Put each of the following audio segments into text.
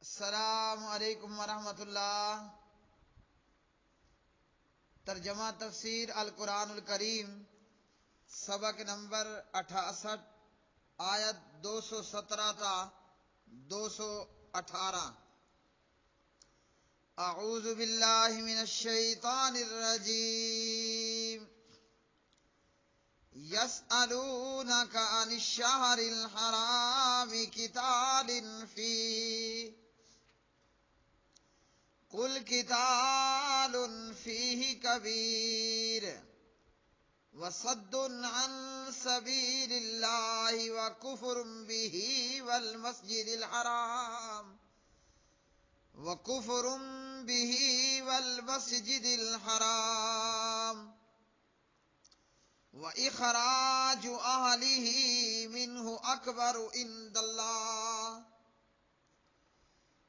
السلام علیکم ورحمۃ اللہ۔ ترجمہ تفسیر القرآن الکریم، سبق نمبر 68، آیت 217 تا 218۔ اعوذ باللہ من الشیطان الرجیم۔ یسألونک عن الشہر الحرام قتال فیہ قل قتال فیہ کبیر وصد عن سبیل اللہ وکفر بہ والمسجد الحرام وإخراج أهله منه أكبر عند الله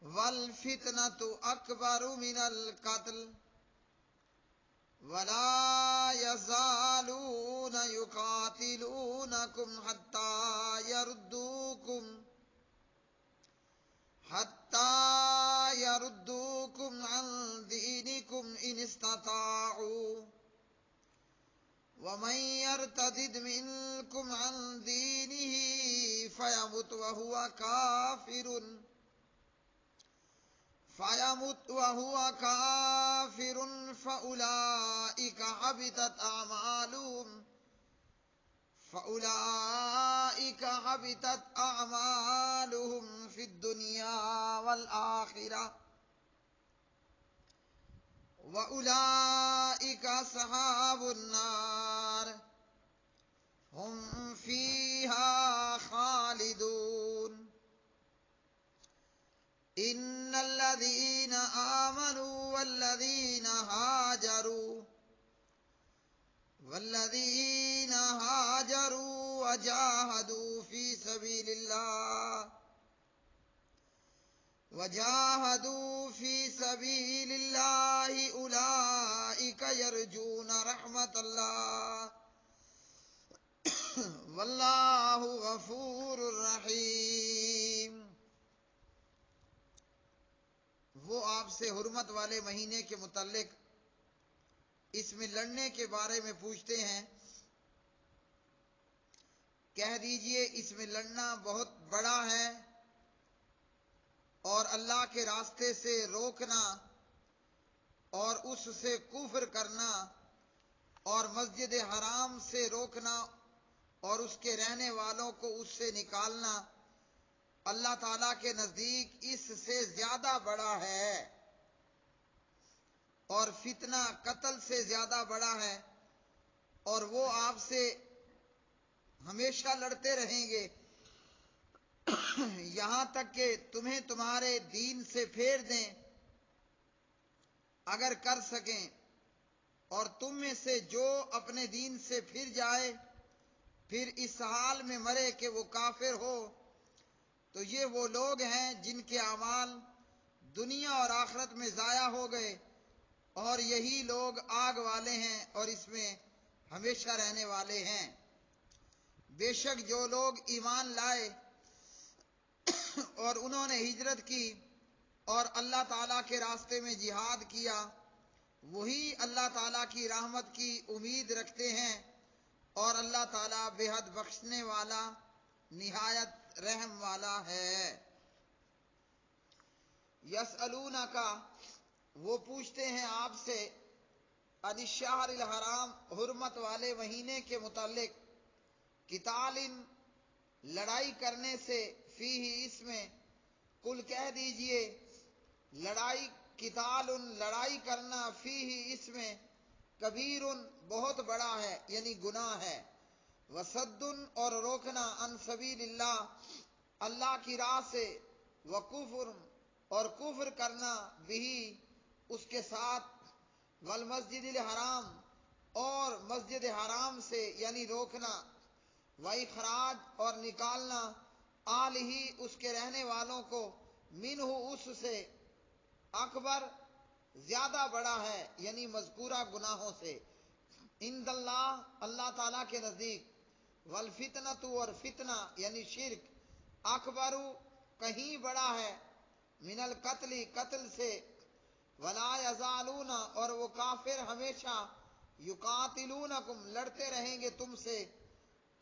والفتنة أكبر من القتل ولا يزالون يقاتلونكم حتى يردوكم عن دينكم إن استطاعوا ومن يرتد منكم عن دينه فيمت وهو كافر فأولئك حبطت أعمالهم في الدنيا والآخرة وَأُولَئِكَ أَصْحَابُ النَّارِ هُمْ فِيهَا خَالِدُونَ۔ إِنَّ الَّذِينَ آمَنُوا وَالَّذِينَ هَاجَرُوا وَجَاهَدُوا في سبيل الله أولئك يرجون رحمة الله والله غفور رحیم۔ وہ آپ سے حرمت والے مہینے کے متعلق اس میں لڑنے کے بارے میں پوچھتے ہیں۔ کہہ دیجئے اس میں لڑنا بہت بڑا ہے، اور اللہ کے راستے سے روکنا اور اس سے کفر کرنا اور مسجد حرام سے روکنا اور اس کے رہنے والوں کو اس سے نکالنا اللہ تعالیٰ کے نزدیک اس سے زیادہ بڑا ہے، اور فتنہ قتل سے زیادہ بڑا ہے، اور وہ آپ سے ہمیشہ لڑتے رہیں گے یہاں تک کہ تمہیں تمہارے دین سے پھیر دیں اگر کر سکیں، اور تم میں سے جو اپنے دین سے پھر جائے پھر اس حال میں مرے کہ وہ کافر ہو، تو یہ وہ لوگ ہیں جن کے اعمال دنیا اور آخرت میں ضائع ہو گئے، اور یہی لوگ آگ والے ہیں اور اس میں ہمیشہ رہنے والے ہیں۔ بے شک جو لوگ ایمان لائے اور انہوں نے ہجرت کی اور اللہ تعالیٰ کے راستے میں جہاد کیا، وہی اللہ تعالیٰ کی رحمت کی امید رکھتے ہیں، اور اللہ تعالیٰ بے حد بخشنے والا نہایت رحم والا ہے۔ یسألونک، وہ پوچھتے ہیں آپ سے، عن الشہر الحرام، حرمت والے مہینے کے متعلق، قتال، لڑائی کرنے سے، فیہ، اس میں، قل کہہ دیجئے، لڑائی، قتال، لڑائی کرنا، فیہ، اس میں، کبیر، بہت بڑا ہے یعنی گناہ ہے، وصد، اور روکنا، عن سبیل اللہ، اللہ کی راہ سے، وکفر، اور کفر کرنا، بہ، اس کے ساتھ، والمسجد الحرام، اور مسجد حرام سے یعنی روکنا، وإخراج، اور نکالنا، آلہ، اس کے رہنے والوں کو، منہ، اس سے، اکبر، زیادہ بڑا ہے یعنی مذکورہ گناہوں سے، عند اللہ، اللہ تعالیٰ کے نزدیک، والفتنۃ، اور فتنہ یعنی شرک، اکبر، کہیں بڑا ہے، من القتل قتل سے، ولا یزالون اور وہ کافر ہمیشہ، یقاتلونکم لڑتے رہیں گے تم سے،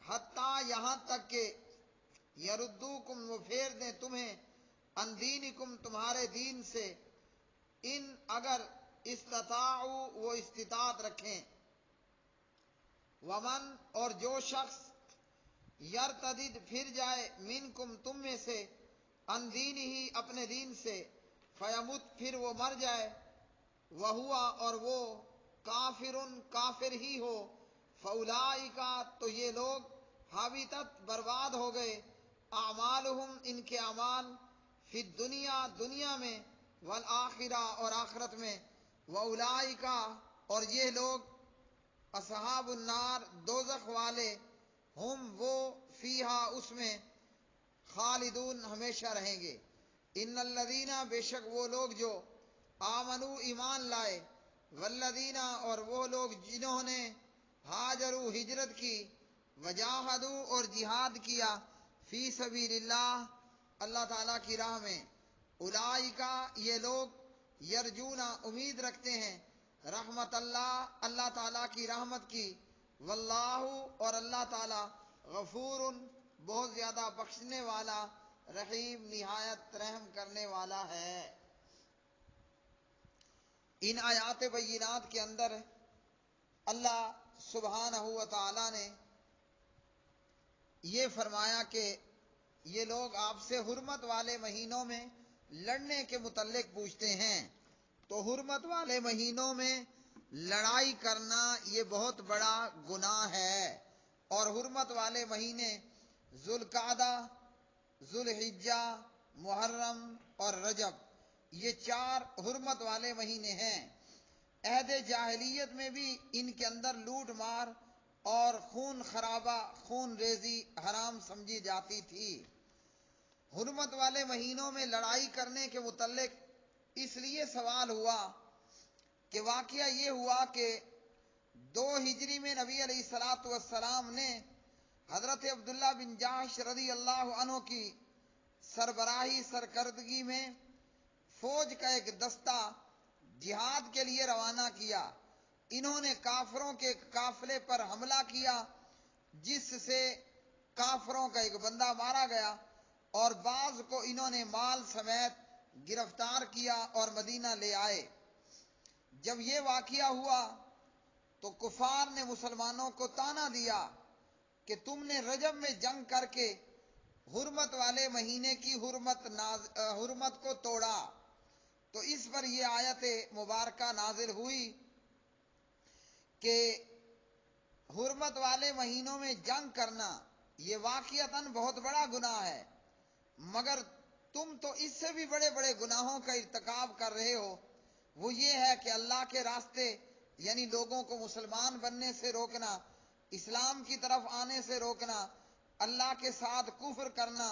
حتیٰ یہاں تک کہ یردوکم وہ پھیر دیں تمہیں، عن دینکم تمہارے دین سے، ان اگر استطاعوا وہ استطاعت رکھیں، ومن اور جو شخص یرتدد پھر جائے، منکم تم میں سے، عن دینہ اپنے دین سے، فیمت پھر وہ مر جائے، وہوا اور وہ کافر کافر ہی ہو، فاولئک تو یہ لوگ، حبطت برباد ہو گئے، اعمالہم ان کے اعمال، فی الدنیا دنیا میں، والآخرہ اور آخرت میں، واولئک اور یہ لوگ، اصحاب النار دوزخ والے، ہم وہ فیہا اس میں، خالدون ہمیشہ رہیں گے۔ ان الذین بے شک وہ لوگ جو آمنو ایمان لائے، والذین اور وہ لوگ جنہوں نے ہاجروا ہجرت کی، وجاہدوا اور جہاد کیا، فی سبیل اللہ اللہ تعالیٰ کی راہ میں، اولئک یہ لوگ، یرجون امید رکھتے ہیں، رحمت اللہ اللہ تعالیٰ کی رحمت کی، واللہ اور اللہ تعالیٰ، غفور بہت زیادہ بخشنے والا، رحیم نہایت رحم کرنے والا ہے۔ ان آیات بینات کے اندر اللہ سبحانہ و تعالی نے یہ فرمایا کہ یہ لوگ آپ سے حرمت والے مہینوں میں لڑنے کے متعلق پوچھتے ہیں، تو حرمت والے مہینوں میں لڑائی کرنا یہ بہت بڑا گناہ ہے، اور حرمت والے مہینے ذوالقعدہ، ذوالحجہ، محرم اور رجب، یہ 4 حرمت والے مہینے ہیں۔ عہد جاہلیت میں بھی ان کے اندر لوٹ مار اور خون خرابہ، خون ریزی حرام سمجھی جاتی تھی۔ حرمت والے مہینوں میں لڑائی کرنے کے متعلق اس لیے سوال ہوا کہ واقعہ یہ ہوا کہ 2 ہجری میں نبی علیہ الصلوۃ والسلام نے حضرت عبداللہ بن جحش رضی اللہ عنہ کی سربراہی سرکردگی میں فوج کا ایک دستہ جہاد کے لیے روانہ کیا۔ انہوں نے کافروں کے ایک قافلے پر حملہ کیا، جس سے کافروں کا ایک بندہ مارا گیا، اور بعض کو انہوں نے مال سمیت گرفتار کیا اور مدینہ لے آئے۔ جب یہ واقعہ ہوا تو کفار نے مسلمانوں کو طعنہ دیا کہ تم نے رجب میں جنگ کر کے حرمت والے مہینے کی حرمت کو توڑا۔ تو اس پر یہ آیت مبارکہ نازل ہوئی کہ حرمت والے مہینوں میں جنگ کرنا یہ واقعتاً بہت بڑا گناہ ہے، مگر تم تو اس سے بھی بڑے بڑے گناہوں کا ارتکاب کر رہے ہو۔ وہ یہ ہے کہ اللہ کے راستے یعنی لوگوں کو مسلمان بننے سے روکنا، اسلام کی طرف آنے سے روکنا، اللہ کے ساتھ کفر کرنا،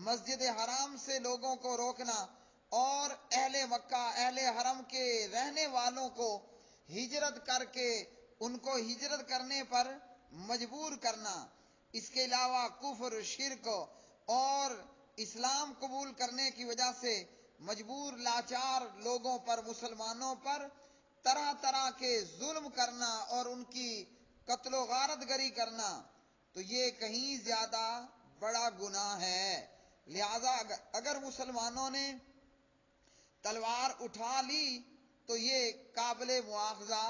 مسجد حرام سے لوگوں کو روکنا، اور اہل مکہ، اہل حرم کے رہنے والوں کو ہجرت کر کے ان کو ہجرت کرنے پر مجبور کرنا۔ اس کے علاوہ کفر، شرک اور اسلام قبول کرنے کی وجہ سے مجبور لاچار لوگوں پر، مسلمانوں پر طرح طرح کے ظلم کرنا اور ان کی قتل و غارت گری کرنا، تو یہ کہیں زیادہ بڑا گناہ ہے۔ لہذا اگر مسلمانوں نے تلوار اٹھا لی تو یہ قابل مواخذہ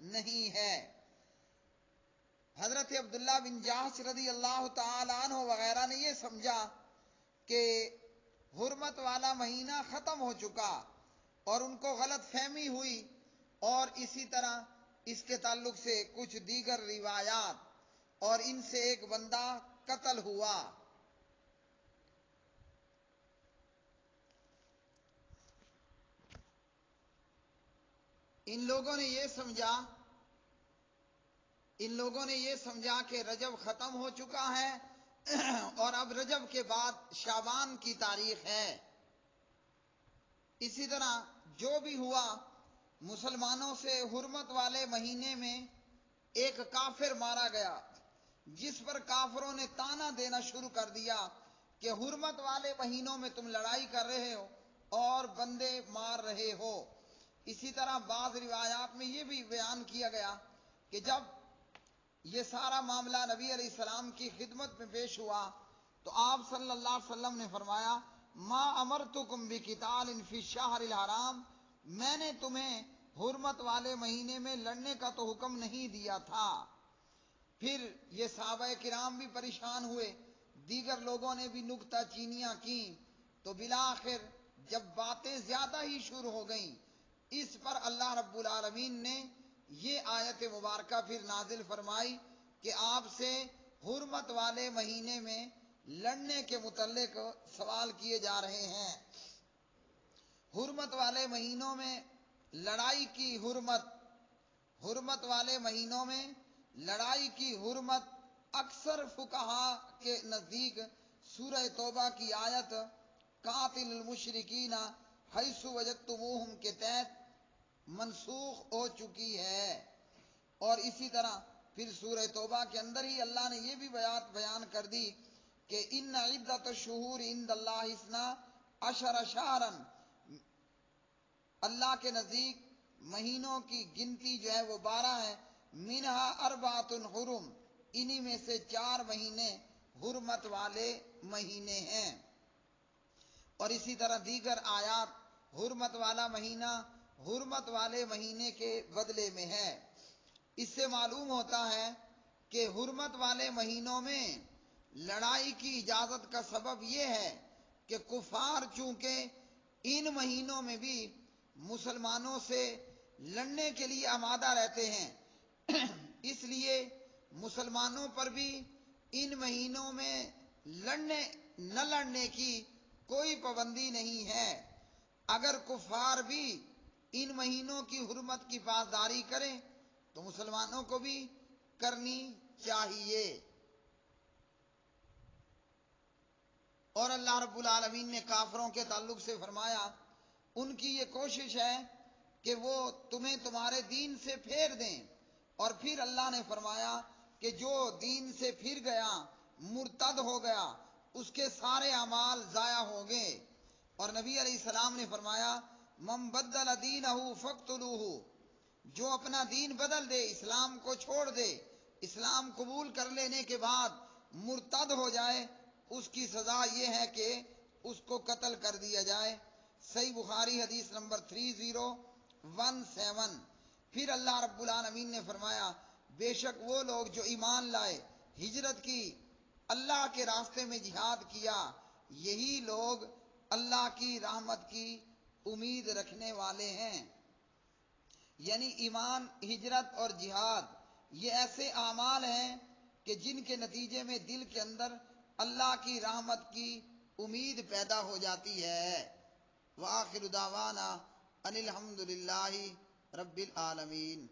نہیں ہے۔ حضرت عبداللہ بن جحش رضی اللہ تعالی عنہ وغیرہ نے یہ سمجھا کہ حرمت والا مہینہ ختم ہو چکا، اور ان کو غلط فہمی ہوئی، اور اسی طرح اس کے تعلق سے کچھ دیگر روایات، اور ان سے ایک بندہ قتل ہوا۔ ان لوگوں نے یہ سمجھا کہ رجب ختم ہو چکا ہے اور اب رجب کے بعد شعبان کی تاریخ ہے۔ اسی طرح جو بھی ہوا، مسلمانوں سے حرمت والے مہینے میں ایک کافر مارا گیا، جس پر کافروں نے طعنہ دینا شروع کر دیا کہ حرمت والے مہینوں میں تم لڑائی کر رہے ہو، اور بندے مار رہے ہو۔ اسی طرح بعض روایات میں یہ بھی بیان کیا گیا کہ جب یہ سارا معاملہ نبی علیہ السلام کی خدمت میں پیش ہوا تو آپ صلی اللہ علیہ وسلم نے فرمایا ما امرتکم بقتال فی الشہر الحرام، میں نے تمہیں حرمت والے مہینے میں لڑنے کا تو حکم نہیں دیا تھا۔ پھر یہ صحابہ کرام بھی پریشان ہوئے، دیگر لوگوں نے بھی نکتہ چینیاں کی، تو بالآخر جب باتیں زیادہ ہی شروع ہو گئیں، اس پر اللہ رب العالمین نے یہ آیت مبارکہ پھر نازل فرمائی کہ آپ سے حرمت والے مہینے میں لڑنے کے متعلق سوال کیے جا رہے ہیں۔ حرمت والے مہینوں میں لڑائی کی حرمت والے مہینوں میں لڑائی کی حرمت اکثر فقہا کے نزدیک سورہ توبہ کی آیت قاتل المشرکین حیث وجدتموہم کے تحت منسوخ ہو چکی ہے، اور اسی طرح پھر سورہ توبہ کے اندر ہی اللہ نے یہ بھی بیان کر دی کہ ان عدت الشہور عند اللہ اثنا عشر شہرا، اللہ کے نزدیک مہینوں کی گنتی جو ہے وہ 12 ہے، منہا اربعۃ حرم، انہی میں سے 4 مہینے حرمت والے مہینے ہیں۔ اور اسی طرح دیگر آیات حرمت والا مہینہ حرمت والے مہینے کے بدلے میں ہے۔ اس سے معلوم ہوتا ہے کہ حرمت والے مہینوں میں لڑائی کی اجازت کا سبب یہ ہے کہ کفار چونکہ ان مہینوں میں بھی مسلمانوں سے لڑنے کے لیے آمادہ رہتے ہیں، اس لیے مسلمانوں پر بھی ان مہینوں میں نہ لڑنے کی کوئی پابندی نہیں ہے۔ اگر کفار بھی ان مہینوں کی حرمت کی پاسداری کریں تو مسلمانوں کو بھی کرنی چاہیے۔ اور اللہ رب العالمین نے کافروں کے تعلق سے فرمایا ان کی یہ کوشش ہے کہ وہ تمہیں تمہارے دین سے پھیر دیں، اور پھر اللہ نے فرمایا کہ جو دین سے پھر گیا، مرتد ہو گیا، اس کے سارے اعمال ضائع ہو گئے۔ اور نبی علیہ السلام نے فرمایا من بدل دینہ فاقتلوہ، جو اپنا دین بدل دے، اسلام کو چھوڑ دے، اسلام قبول کر لینے کے بعد مرتد ہو جائے، اس کی سزا یہ ہے کہ اس کو قتل کر دیا جائے۔ صحیح بخاری حدیث نمبر 3017۔ پھر اللہ رب العالمین نے فرمایا بے شک وہ لوگ جو ایمان لائے، ہجرت کی، اللہ کے راستے میں جہاد کیا، یہی لوگ اللہ کی رحمت کی امید رکھنے والے ہیں۔ یعنی ایمان، ہجرت اور جہاد یہ ایسے اعمال ہیں کہ جن کے نتیجے میں دل کے اندر اللہ کی رحمت کی امید پیدا ہو جاتی ہے۔ وآخر دعوانا ان الحمد للہ رب العالمین۔